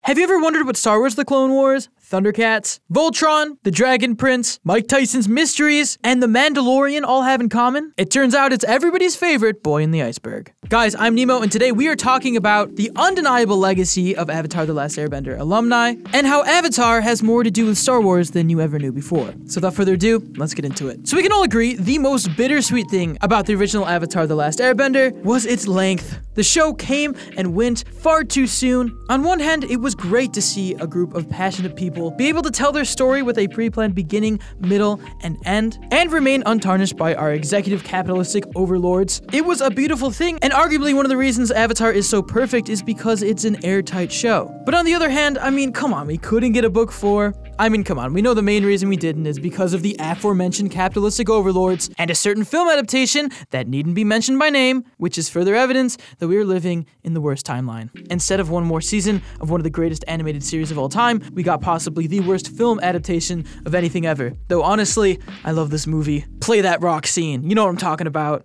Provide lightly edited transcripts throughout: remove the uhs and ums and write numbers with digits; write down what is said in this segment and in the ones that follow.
Have you ever wondered what Star Wars The Clone Wars, Thundercats, Voltron, The Dragon Prince, Mike Tyson's Mysteries, and The Mandalorian all have in common? It turns out it's everybody's favorite boy in the iceberg. Guys, I'm Nemo, and today we are talking about the undeniable legacy of Avatar: The Last Airbender alumni, and how Avatar has more to do with Star Wars than you ever knew before. So without further ado, let's get into it. So we can all agree the most bittersweet thing about the original Avatar: The Last Airbender was its length. The show came and went far too soon. On one hand, it was great to see a group of passionate people be able to tell their story with a pre-planned beginning, middle, and end, and remain untarnished by our executive capitalistic overlords. It was a beautiful thing, and arguably one of the reasons Avatar is so perfect is because it's an airtight show. But on the other hand, I mean, come on, we couldn't get a book 4. I mean, come on, we know the main reason we didn't is because of the aforementioned capitalistic overlords and a certain film adaptation that needn't be mentioned by name, which is further evidence that we are living in the worst timeline. Instead of one more season of one of the greatest animated series of all time, we got possibly the worst film adaptation of anything ever. Though honestly, I love this movie. Play that rock scene, you know what I'm talking about.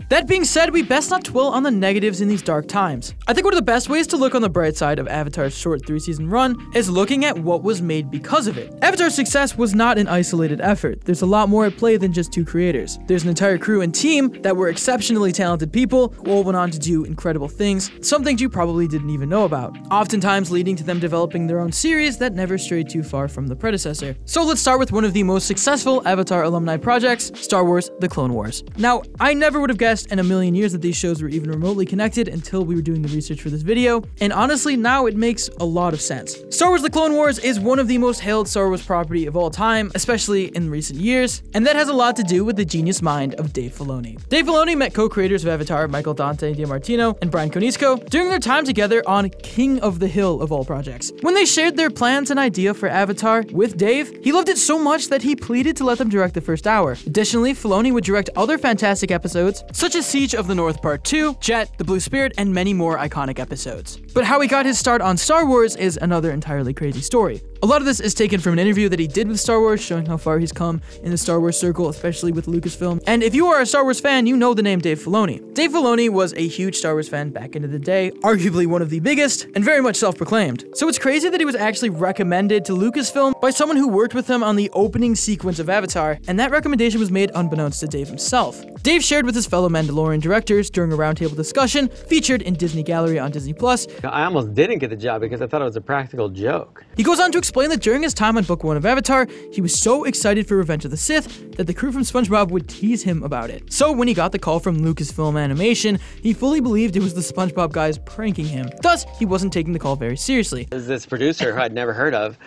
That being said, we best not dwell on the negatives in these dark times. I think one of the best ways to look on the bright side of Avatar's short 3-season run is looking at what was made because of it. Avatar's success was not an isolated effort. There's a lot more at play than just 2 creators. There's an entire crew and team that were exceptionally talented people who all went on to do incredible things, some things you probably didn't even know about, oftentimes leading to them developing their own series that never strayed too far from the predecessor. So let's start with one of the most successful Avatar alumni projects, Star Wars: The Clone Wars. Now, I never would have guessed in a million years that these shows were even remotely connected until we were doing the research for this video, and honestly, now it makes a lot of sense. Star Wars: The Clone Wars is one of the most hailed Star Wars property of all time, especially in recent years, and that has a lot to do with the genius mind of Dave Filoni. Dave Filoni met co-creators of Avatar, Michael Dante DiMartino and Brian Konietzko, during their time together on King of the Hill of all projects. When they shared their plans and idea for Avatar with Dave, he loved it so much that he pleaded to let them direct the first hour. Additionally, Filoni would direct other fantastic episodes, such as Siege of the North Part 2, Jet, The Blue Spirit, and many more iconic episodes. But how he got his start on Star Wars is another entirely crazy story. A lot of this is taken from an interview that he did with Star Wars, showing how far he's come in the Star Wars circle, especially with Lucasfilm. And if you are a Star Wars fan, you know the name Dave Filoni. Dave Filoni was a huge Star Wars fan back into the day, arguably one of the biggest, and very much self-proclaimed. So it's crazy that he was actually recommended to Lucasfilm by someone who worked with him on the opening sequence of Avatar, and that recommendation was made unbeknownst to Dave himself. Dave shared with his fellow Mandalorian directors during a roundtable discussion featured in Disney Gallery on Disney+. I almost didn't get the job because I thought it was a practical joke. He goes on to explain that during his time on Book 1 of Avatar, he was so excited for Revenge of the Sith that the crew from SpongeBob would tease him about it. So when he got the call from Lucasfilm Animation, he fully believed it was the SpongeBob guys pranking him. Thus, he wasn't taking the call very seriously. There's this producer who I'd never heard of,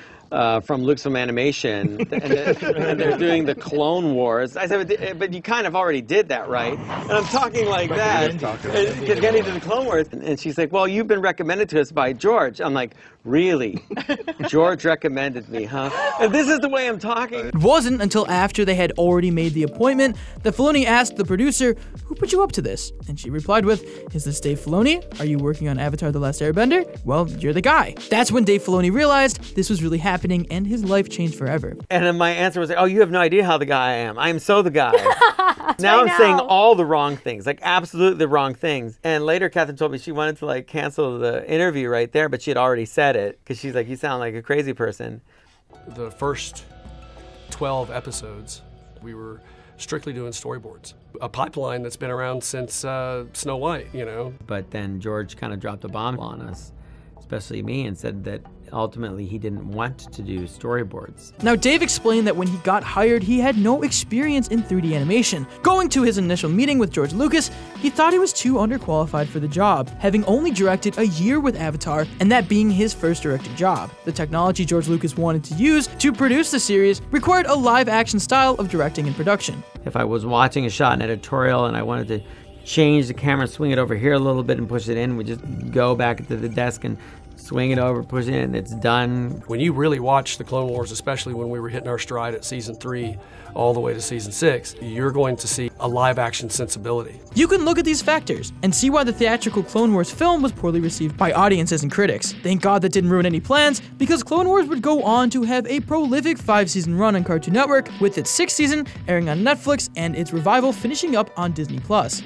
from Lucasfilm Animation, and they're doing the Clone Wars. I said, but you kind of already did that, right? And I'm talking like that, because getting to the Clone Wars, and she's like, well, you've been recommended to us by George. I'm like, really? George recommended me, huh? And this is the way I'm talking. It wasn't until after they had already made the appointment that Filoni asked the producer, who put you up to this? And she replied with, is this Dave Filoni? Are you working on Avatar: The Last Airbender? Well, you're the guy. That's when Dave Filoni realized this was really happening and his life changed forever. And then my answer was like, oh, you have no idea how the guy I am. I am so the guy. Now I'm saying all the wrong things, like absolutely the wrong things. And later Kaitrin told me she wanted to like cancel the interview right there, but she had already said it because she's like, you sound like a crazy person. The first 12 episodes, we were strictly doing storyboards. A pipeline that's been around since Snow White, you know. But then George kind of dropped a bomb on us, especially me, and said that ultimately he didn't want to do storyboards. Now, Dave explained that when he got hired, he had no experience in 3D animation. Going to his initial meeting with George Lucas, he thought he was too underqualified for the job, having only directed a year with Avatar, and that being his first directing job. The technology George Lucas wanted to use to produce the series required a live-action style of directing and production. If I was watching a shot in editorial and I wanted to change the camera, swing it over here a little bit and push it in, we just go back to the desk and swing it over, push it in, it's done. When you really watch the Clone Wars, especially when we were hitting our stride at season 3 all the way to season 6, you're going to see a live-action sensibility. You can look at these factors and see why the theatrical Clone Wars film was poorly received by audiences and critics. Thank God that didn't ruin any plans, because Clone Wars would go on to have a prolific 5-season run on Cartoon Network, with its 6th season airing on Netflix and its revival finishing up on Disney+.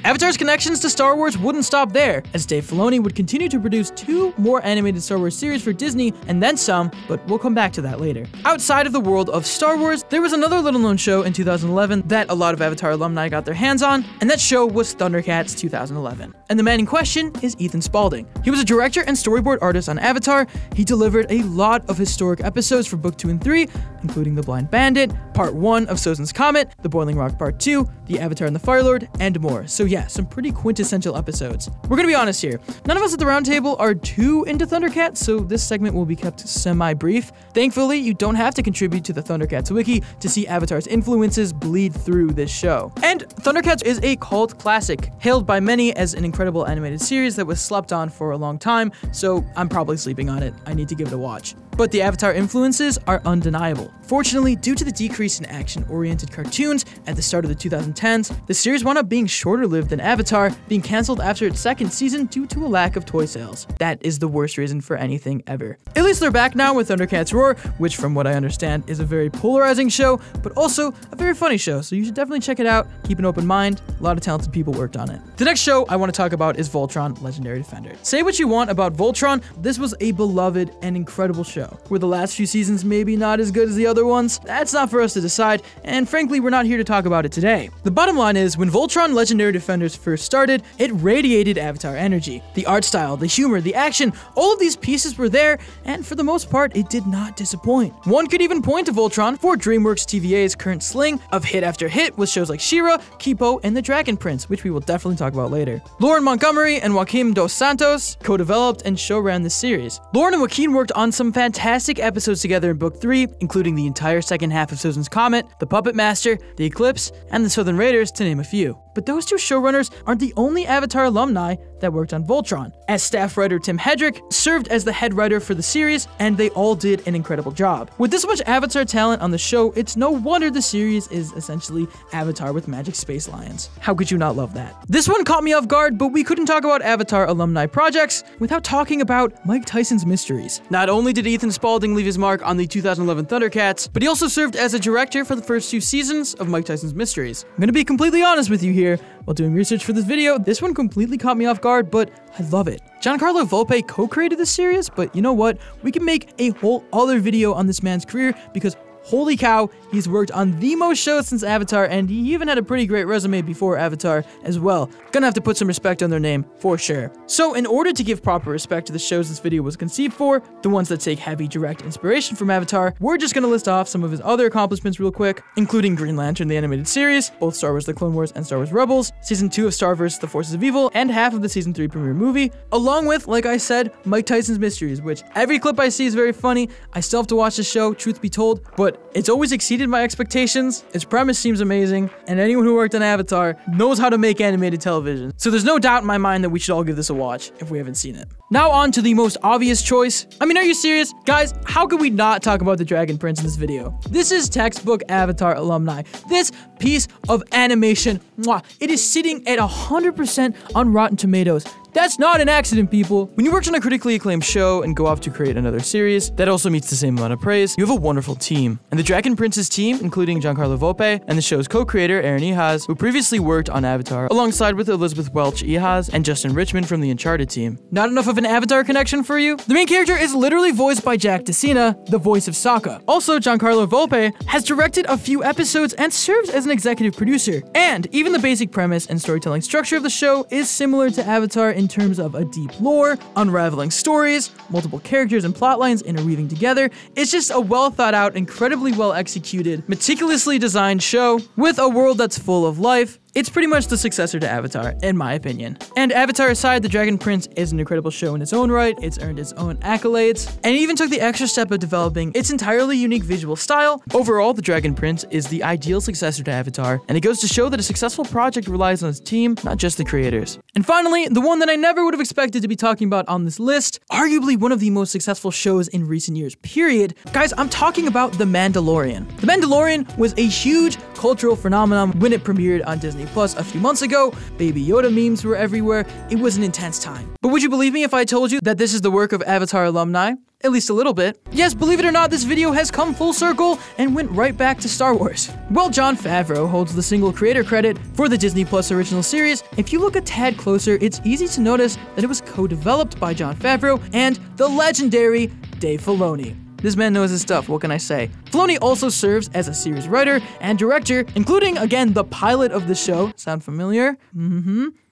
Avatar's connections to Star Wars wouldn't stop there, as Dave Filoni would continue to produce 2 more animated Star Wars series for Disney, and then some, but we'll come back to that later. Outside of the world of Star Wars, there was another little-known show in 2011 that a lot of Avatar alumni got their hands on, and that show was Thundercats 2011. And the man in question is Ethan Spalding. He was a director and storyboard artist on Avatar. He delivered a lot of historic episodes for Book 2 and 3, including The Blind Bandit, Part 1 of Sozin's Comet, The Boiling Rock Part 2, The Avatar and the Fire Lord, and more. So yeah, some pretty quintessential episodes. We're gonna be honest here. None of us at the Roundtable are too into Thundercats, so this segment will be kept semi-brief. Thankfully, you don't have to contribute to the Thundercats wiki to see Avatar's influences bleed through this show. And Thundercats is a cult classic, hailed by many as an incredible animated series that was slept on for a long time, so I'm probably sleeping on it. I need to give it a watch. But the Avatar influences are undeniable. Fortunately, due to the decrease in action-oriented cartoons at the start of the 2010s, the series wound up being shorter-lived than Avatar, being cancelled after its 2nd season due to a lack of toy sales. That is the worst reason for anything ever. At least they're back now with Thundercats Roar, which from what I understand is a very polarizing show, but also a very funny show, so you should definitely check it out. Keep an open mind. A lot of talented people worked on it. The next show I want to talk about is Voltron Legendary Defender. Say what you want about Voltron, this was a beloved and incredible show. Were the last few seasons maybe not as good as the other ones? That's not for us to decide, and frankly, we're not here to talk about it today. The bottom line is, when Voltron Legendary Defenders first started, it radiated Avatar energy. The art style, the humor, the action, all of these pieces were there, and for the most part, it did not disappoint. One could even point to Voltron for DreamWorks TVA's current sling of hit after hit with shows like She-Ra, Kipo, and The Dragon Prince, which we will definitely talk about later. Lauren Montgomery and Joaquim Dos Santos co-developed and show-ran this series. Lauren and Joaquin worked on some fantastic episodes together in Book 3, including the entire second half of Sozin's Comet, The Puppet Master, The Eclipse, and The Southern Raiders, to name a few. But those two showrunners aren't the only Avatar alumni that worked on Voltron, as staff writer Tim Hedrick served as the head writer for the series, and they all did an incredible job. With this much Avatar talent on the show, it's no wonder the series is essentially Avatar with magic space lions. How could you not love that? This one caught me off guard, but we couldn't talk about Avatar alumni projects without talking about Mike Tyson's Mysteries. Not only did Ethan Spalding leave his mark on the 2011 Thundercats, but he also served as a director for the first 2 seasons of Mike Tyson's Mysteries. I'm gonna be completely honest with you here. While doing research for this video, this one completely caught me off guard, but I love it. Giancarlo Volpe co-created this series, but you know what? We can make a whole other video on this man's career, because holy cow, he's worked on the most shows since Avatar, and he even had a pretty great resume before Avatar as well. Gonna have to put some respect on their name, for sure. So in order to give proper respect to the shows this video was conceived for, the ones that take heavy direct inspiration from Avatar, we're just gonna list off some of his other accomplishments real quick, including Green Lantern, the animated series, both Star Wars The Clone Wars and Star Wars Rebels, Season 2 of Star vs. The Forces of Evil, and half of the Season 3 premiere movie, along with, like I said, Mike Tyson's Mysteries, which every clip I see is very funny. I still have to watch the show, truth be told, but it's always exceeded my expectations. Its premise seems amazing, and anyone who worked on Avatar knows how to make animated television. So there's no doubt in my mind that we should all give this a watch if we haven't seen it. Now on to the most obvious choice. I mean, are you serious? Guys, how could we not talk about the Dragon Prince in this video? This is textbook Avatar alumni. This piece of animation, mwah, it is sitting at 100% on Rotten Tomatoes. That's not an accident, people. When you worked on a critically acclaimed show and go off to create another series that also meets the same amount of praise, you have a wonderful team. And the Dragon Prince's team, including Giancarlo Volpe and the show's co-creator Aaron Ehasz, who previously worked on Avatar alongside with Elizabeth Welch Ehasz and Justin Richmond from the Uncharted team. Not enough of an Avatar connection for you? The main character is literally voiced by Jack DeCina, the voice of Sokka. Also, Giancarlo Volpe has directed a few episodes and serves as an executive producer. And even the basic premise and storytelling structure of the show is similar to Avatar in terms of a deep lore, unraveling stories, multiple characters and plot lines interweaving together. It's just a well thought out, incredibly well executed, meticulously designed show with a world that's full of life. It's pretty much the successor to Avatar, in my opinion. And Avatar aside, The Dragon Prince is an incredible show in its own right. It's earned its own accolades, and it even took the extra step of developing its entirely unique visual style. Overall, The Dragon Prince is the ideal successor to Avatar, and it goes to show that a successful project relies on its team, not just the creators. And finally, the one that I never would have expected to be talking about on this list, arguably one of the most successful shows in recent years, period. Guys, I'm talking about The Mandalorian. The Mandalorian was a huge cultural phenomenon when it premiered on Disney+. Disney Plus a few months ago. Baby Yoda memes were everywhere. It was an intense time. But would you believe me if I told you that this is the work of Avatar alumni? At least a little bit. Yes, believe it or not, this video has come full circle and went right back to Star Wars. Well, Jon Favreau holds the single creator credit for the Disney Plus original series. If you look a tad closer, it's easy to notice that it was co-developed by Jon Favreau and the legendary Dave Filoni. This man knows his stuff, what can I say? Filoni also serves as a series writer and director, including, again, the pilot of the show. Sound familiar?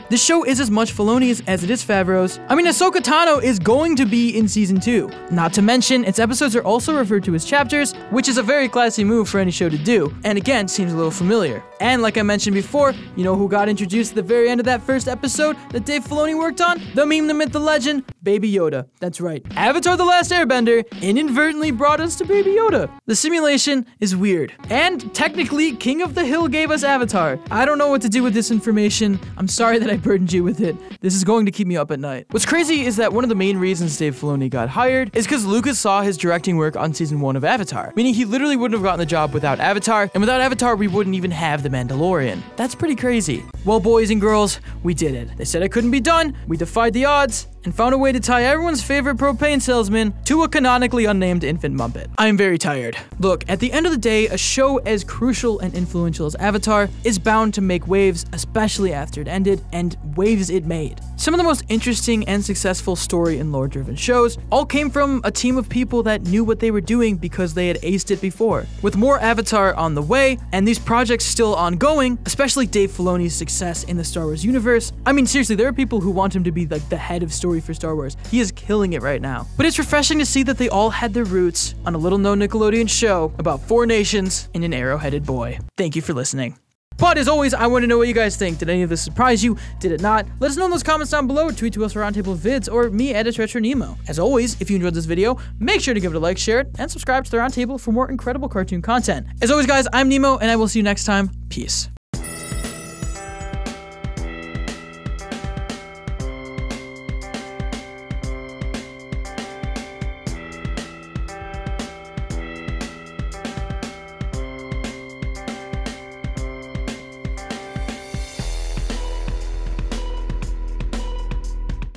This show is as much Filoni's as it is Favreau's. I mean, Ahsoka Tano is going to be in season 2. Not to mention, its episodes are also referred to as chapters, which is a very classy move for any show to do, and again, seems a little familiar. And like I mentioned before, you know who got introduced at the very end of that first episode that Dave Filoni worked on? The meme, the myth, the legend, Baby Yoda. That's right. Avatar: The Last Airbender inadvertently brought us to Baby Yoda. The simulation is weird. And technically, King of the Hill gave us Avatar. I don't know what to do with this information. I'm sorry that I burdened you with it. This is going to keep me up at night. What's crazy is that one of the main reasons Dave Filoni got hired is because Lucas saw his directing work on season 1 of Avatar, meaning he literally wouldn't have gotten the job without Avatar, and without Avatar, we wouldn't even have The Mandalorian. That's pretty crazy. Well, boys and girls, we did it. They said it couldn't be done, we defied the odds, and found a way to tie everyone's favorite propane salesman to a canonically unnamed infant Muppet. I am very tired. Look, at the end of the day, a show as crucial and influential as Avatar is bound to make waves, especially after it ended, and waves it made. Some of the most interesting and successful story and lore-driven shows all came from a team of people that knew what they were doing because they had aced it before. With more Avatar on the way, and these projects still ongoing, especially Dave Filoni's success in the Star Wars universe, I mean seriously, there are people who want him to be like the head of story for Star Wars. He is killing it right now. But it's refreshing to see that they all had their roots on a little-known Nickelodeon show about 4 nations and an arrow-headed boy. Thank you for listening. But as always, I want to know what you guys think. Did any of this surprise you? Did it not? Let us know in those comments down below, or tweet to us for Roundtable vids, or me at @RetroNemo. As always, if you enjoyed this video, make sure to give it a like, share it, and subscribe to the Roundtable for more incredible cartoon content. As always, guys, I'm Nemo, and I will see you next time. Peace.